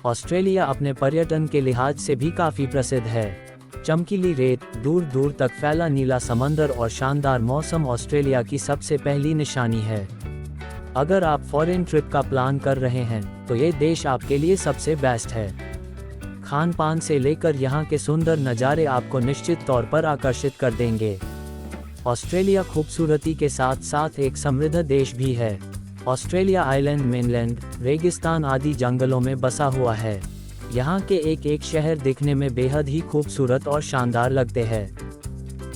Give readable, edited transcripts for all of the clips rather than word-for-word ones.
Australia अपने पर्यटन के लिहाज से भी काफ़ी प्रसिद्ध है। चमकीली रेत, दूर दूर तक फैला नीला समंदर और शानदार मौसम ऑस्ट्रेलिया की सबसे पहली निशानी है। अगर आप फॉरेन ट्रिप का प्लान कर रहे हैं तो ये देश आपके लिए सबसे बेस्ट है। खान पान से लेकर यहाँ के सुंदर नज़ारे आपको निश्चित तौर पर आकर्षित कर देंगे। ऑस्ट्रेलिया खूबसूरती के साथ साथ एक समृद्ध देश भी है। ऑस्ट्रेलिया आइलैंड, मेनलैंड, रेगिस्तान आदि जंगलों में बसा हुआ है। यहाँ के एक एक शहर दिखने में बेहद ही खूबसूरत और शानदार लगते हैं।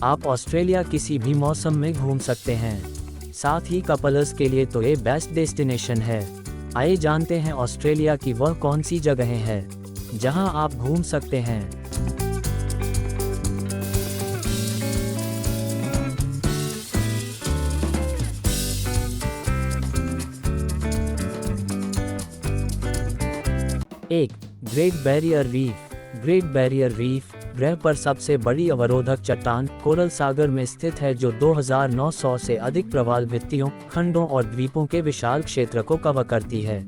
आप ऑस्ट्रेलिया किसी भी मौसम में घूम सकते हैं। साथ ही कपल्स के लिए तो ये बेस्ट डेस्टिनेशन है। आइए जानते हैं ऑस्ट्रेलिया की वह कौन सी जगहें हैं जहां आप घूम सकते हैं। एक, great barrier reef. Great barrier reef ग्रह पर सबसे बड़ी अवरोधक चट्टान कोरल सागर में स्थित है, जो 2900 से अधिक प्रवाल भित्तियों, खंडों और द्वीपों के विशाल क्षेत्र को कवर करती है।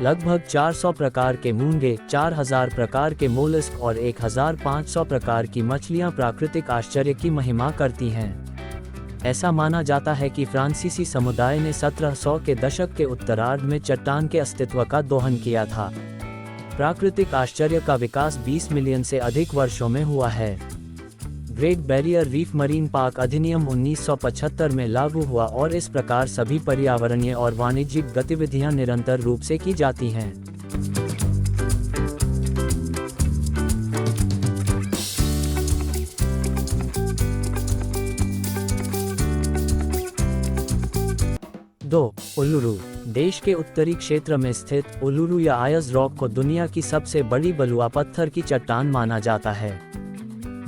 लगभग 400 प्रकार के मूंगे, 4000 प्रकार के मोलस्क और 1500 प्रकार की मछलियां प्राकृतिक आश्चर्य की महिमा करती हैं। ऐसा माना जाता है कि फ्रांसीसी समुदाय ने 1700 के दशक के उत्तरार्ध में चट्टान के अस्तित्व का दोहन किया था। प्राकृतिक आश्चर्य का विकास 20 मिलियन से अधिक वर्षों में हुआ है। Great barrier reef marine park अधिनियम 1975 में लागू हुआ और इस प्रकार सभी पर्यावरणीय और वाणिज्यिक गतिविधियां निरंतर रूप से की जाती हैं। दो, उल्लुरु। देश के उत्तरी क्षेत्र में स्थित उल्लुरु या आयज़ रॉक को दुनिया की सबसे बड़ी बलुआ पत्थर की चट्टान माना जाता है।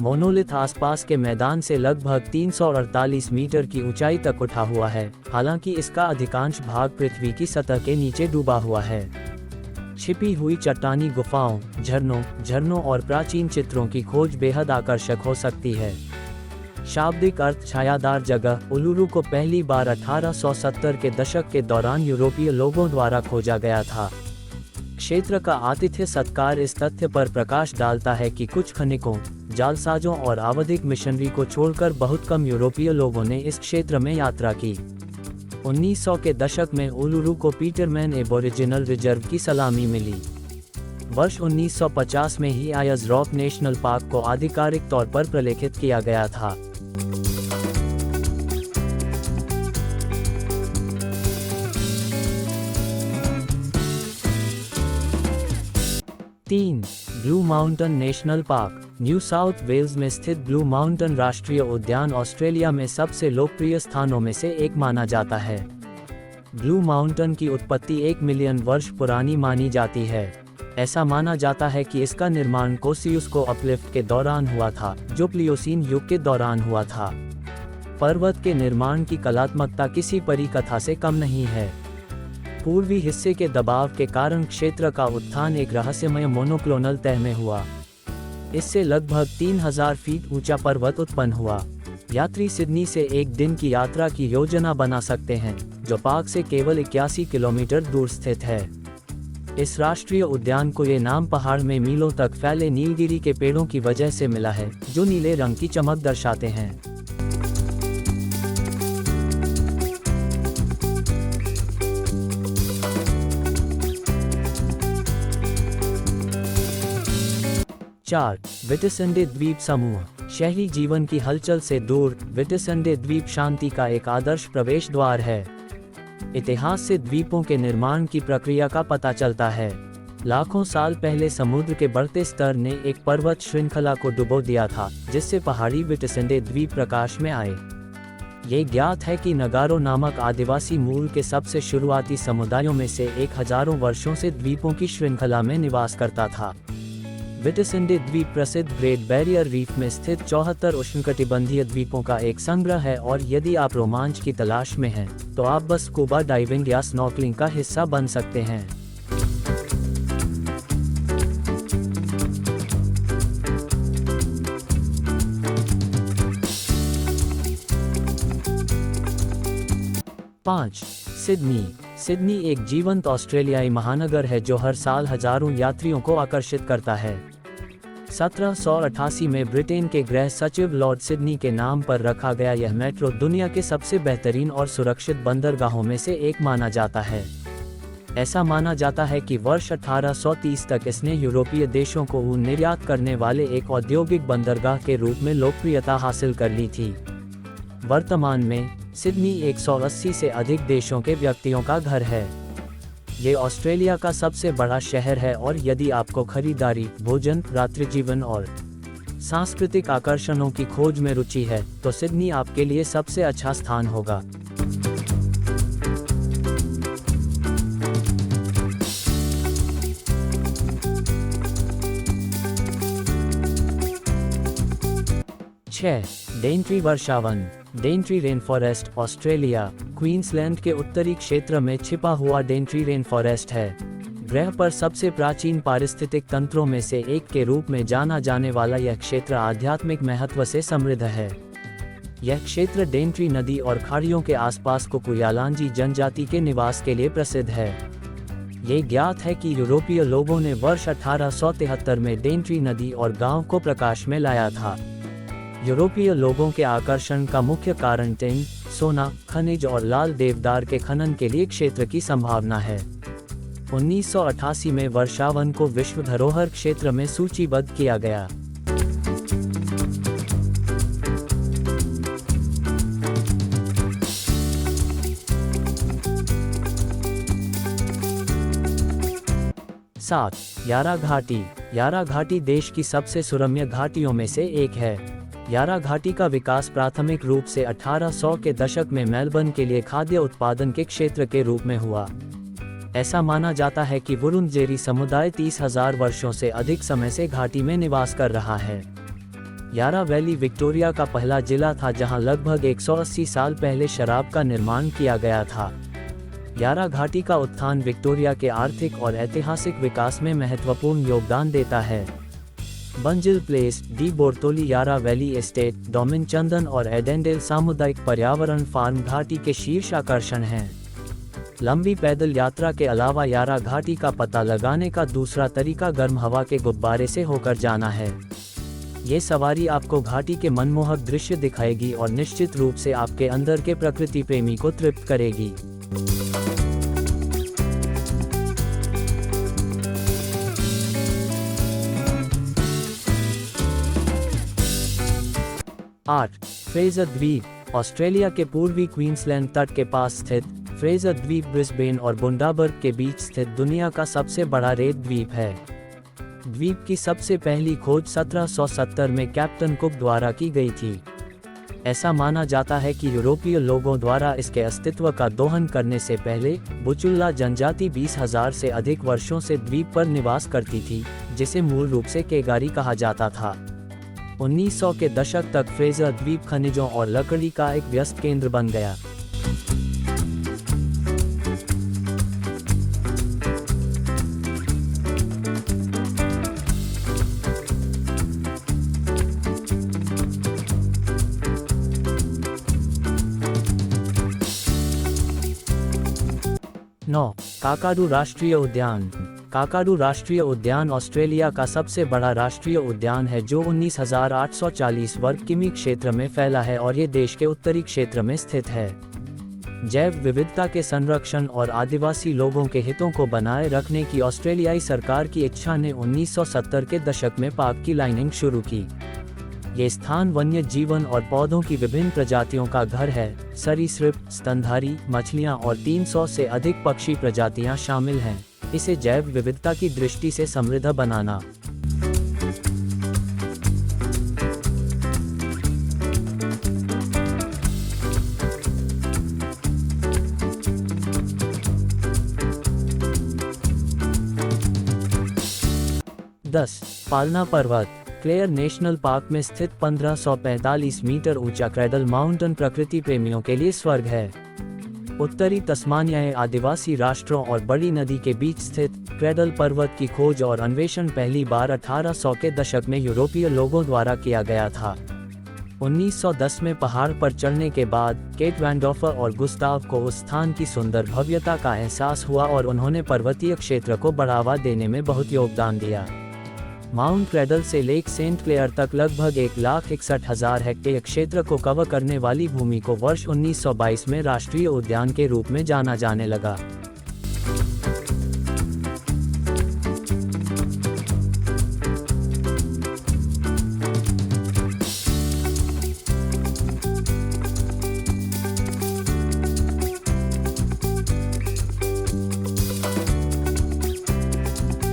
मोनोलिथ आसपास के मैदान से लगभग 348 मीटर की ऊंचाई तक उठा हुआ है, हालांकि इसका अधिकांश भाग पृथ्वी की सतह के नीचे डूबा हुआ है। छिपी हुई चट्टानी गुफाओं, झरनों और प्राचीन चित्रों की खोज बेहद आकर्षक हो सकती है। शाब्दिक अर्थ छायादार जगह। उल्लुरु को पहली बार 1870 के दशक के दौरान यूरोपीय लोगों द्वारा खोजा गया था। क्षेत्र का आतिथ्य सत्कार इस तथ्य पर प्रकाश डालता है कि कुछ खनिकों, जालसाजों और आवधिक मिशनरी को छोड़कर बहुत कम यूरोपीय लोगों ने इस क्षेत्र में यात्रा की। 1900 के दशक में उल्लुरु को पीटरमैन एबोरिजिनल रिजर्व की सलामी मिली। वर्ष 1950 में ही आयज़ रॉक नेशनल पार्क को आधिकारिक तौर पर प्रलेखित किया गया था। 3, Blue Mountain National Park. New South Wales में स्थित ब्लू माउंटेन राष्ट्रीय उद्यान ऑस्ट्रेलिया में सबसे लोकप्रिय स्थानों में से एक माना जाता है। ब्लू माउंटेन की उत्पत्ति 1 मिलियन वर्ष पुरानी मानी जाती है। ऐसा माना जाता है कि इसका निर्माण कोसियुस्को अपलिफ्ट के दौरान हुआ था, जो प्लियोसीन युग के दौरान हुआ था। पर्वत के निर्माण की कलात्मकता किसी परिकथा से कम नहीं है। पूर्वी हिस्से के दबाव के कारण क्षेत्र का उत्थान एक रहस्यमय मोनोक्लोनल तह में हुआ। इससे लगभग 3000 फीट ऊंचा पर्वत उत्पन्न हुआ। यात्री सिडनी से एक दिन की यात्रा की योजना बना सकते हैं, जो पार्क से केवल 81 किलोमीटर दूर स्थित है। इस राष्ट्रीय उद्यान को ये नाम पहाड़ में मीलों तक फैले नीलगिरी के पेड़ों की वजह से मिला है, जो नीले रंग की चमक दर्शाते हैं। चार, विटिसंडे द्वीप समूह। शहरी जीवन की हलचल से दूर विटिसंडे द्वीप शांति का एक आदर्श प्रवेश द्वार है। इतिहास से द्वीपों के निर्माण की प्रक्रिया का पता चलता है। लाखों साल पहले समुद्र के बढ़ते स्तर ने एक पर्वत श्रृंखला को डुबो दिया था, जिससे पहाड़ी विटिसंडे द्वीप प्रकाश में आए। ये ज्ञात है कि नगारो नामक आदिवासी मूल के सबसे शुरुआती समुदायों में से एक हजारों वर्षों से द्वीपों की श्रृंखला में निवास करता था। विटिसंडे द्वीप प्रसिद्ध ग्रेट बैरियर रीफ में स्थित 74 उष्णकटिबंधीय द्वीपों का एक संग्रह है, और यदि आप रोमांच की तलाश में हैं, तो आप बस स्कूबा डाइविंग या स्नॉर्कलिंग का हिस्सा बन सकते हैं। पाँच, सिडनी। सिडनी एक जीवंत ऑस्ट्रेलियाई महानगर है जो हर साल हजारों यात्रियों को आकर्षित करता है। 1788 में ब्रिटेन के गृह सचिव लॉर्ड सिडनी के नाम पर रखा गया यह मेट्रो दुनिया के सबसे बेहतरीन और सुरक्षित बंदरगाहों में से एक माना जाता है। ऐसा माना जाता है कि वर्ष 1830 तक इसने यूरोपीय देशों को ऊन निर्यात करने वाले एक औद्योगिक बंदरगाह के रूप में लोकप्रियता हासिल कर ली थी। वर्तमान में सिडनी 180 से अधिक देशों के व्यक्तियों का घर है। ये ऑस्ट्रेलिया का सबसे बड़ा शहर है और यदि आपको खरीदारी, भोजन, रात्रि जीवन और सांस्कृतिक आकर्षणों की खोज में रुचि है, तो सिडनी आपके लिए सबसे अच्छा स्थान होगा। डेंट्री वर्षावन। डेंट्री रेनफॉरेस्ट ऑस्ट्रेलिया, क्वींसलैंड के उत्तरी क्षेत्र में छिपा हुआ डेंट्री रेनफॉरेस्ट है। ग्रह पर सबसे प्राचीन पारिस्थितिक तंत्रों में से एक के रूप में जाना जाने वाला यह क्षेत्र आध्यात्मिक महत्व से समृद्ध है। यह क्षेत्र डेंट्री नदी और खाड़ियों के आसपास कुकुयालांजी जनजाति के निवास के लिए प्रसिद्ध है। ये ज्ञात है कि यूरोपीय लोगों ने वर्ष 1873 में डेंट्री नदी और गांव को प्रकाश में लाया था। यूरोपीय लोगों के आकर्षण का मुख्य कारण टिन, सोना, खनिज और लाल देवदार के खनन के लिए क्षेत्र की संभावना है। 1988 में वर्षावन को विश्व धरोहर क्षेत्र में सूचीबद्ध किया गया। यारा घाटी। यारा घाटी देश की सबसे सुरम्य घाटियों में से एक है। यारा घाटी का विकास प्राथमिक रूप से 1800 के दशक में मेलबर्न के लिए खाद्य उत्पादन के क्षेत्र के रूप में हुआ। ऐसा माना जाता है कि वुरुंगजेरी समुदाय 30,000 वर्षों से अधिक समय से घाटी में निवास कर रहा है। यारा वैली विक्टोरिया का पहला जिला था जहां लगभग 180 साल पहले शराब का निर्माण किया गया था। यारा घाटी का उत्थान विक्टोरिया के आर्थिक और ऐतिहासिक विकास में महत्वपूर्ण योगदान देता है। बंजिल प्लेस, डी बोर्तोली, यारा वैली एस्टेट, डोमिन चंदन और एडेंडेल सामुदायिक पर्यावरण फार्म घाटी के शीर्ष आकर्षण हैं। लंबी पैदल यात्रा के अलावा यारा घाटी का पता लगाने का दूसरा तरीका गर्म हवा के गुब्बारे से होकर जाना है। ये सवारी आपको घाटी के मनमोहक दृश्य दिखाएगी और निश्चित रूप से आपके अंदर के प्रकृति प्रेमी को तृप्त करेगी। फ्रेजर द्वीप। ऑस्ट्रेलिया के पूर्वी क्वींसलैंड तट के पास स्थित फ्रेजर द्वीप ब्रिस्बेन और बुंडाबर्ग के बीच स्थित दुनिया का सबसे बड़ा रेत द्वीप है। द्वीप की सबसे पहली खोज 1770 में कैप्टन कुक द्वारा की गई थी। ऐसा माना जाता है कि यूरोपीय लोगों द्वारा इसके अस्तित्व का दोहन करने से पहले बुचुल्ला जनजाति 20,000 से अधिक वर्षों से द्वीप पर निवास करती थी, जिसे मूल रूप से केगारी कहा जाता था। 1900 के दशक तक फ्रेजर द्वीप खनिजों और लकड़ी का एक व्यस्त केंद्र बन गया। काकाडू राष्ट्रीय उद्यान। काकाडू राष्ट्रीय उद्यान ऑस्ट्रेलिया का सबसे बड़ा राष्ट्रीय उद्यान है जो 19,840 वर्ग किमी क्षेत्र में फैला है और ये देश के उत्तरी क्षेत्र में स्थित है। जैव विविधता के संरक्षण और आदिवासी लोगों के हितों को बनाए रखने की ऑस्ट्रेलियाई सरकार की इच्छा ने 1970 के दशक में पार्क की लाइनिंग शुरू की। ये स्थान वन्य जीवन और पौधों की विभिन्न प्रजातियों का घर है। सरीसृप, स्तनधारी, मछलियां और 300 से अधिक पक्षी प्रजातियां शामिल हैं। इसे जैव विविधता की दृष्टि से समृद्ध बनाना। पालना पर्वत। क्लेयर नेशनल पार्क में स्थित 1545 मीटर ऊंचा क्रेडल माउंटेन प्रकृति प्रेमियों के लिए स्वर्ग है। उत्तरी तस्मानिया आदिवासी राष्ट्रों और बड़ी नदी के बीच स्थित क्रेडल पर्वत की खोज और अन्वेषण पहली बार 1800 के दशक में यूरोपीय लोगों द्वारा किया गया था। 1910 में पहाड़ पर चढ़ने के बाद केट वैंडोफर और गुस्ताव को उस स्थान की सुंदर भव्यता का एहसास हुआ और उन्होंने पर्वतीय क्षेत्र को बढ़ावा देने में बहुत योगदान दिया। माउंट क्रेडल से लेक सेंट क्लेयर तक लगभग 1,61,000 हेक्टेयर क्षेत्र को कवर करने वाली भूमि को वर्ष 1922 में राष्ट्रीय उद्यान के रूप में जाना जाने लगा।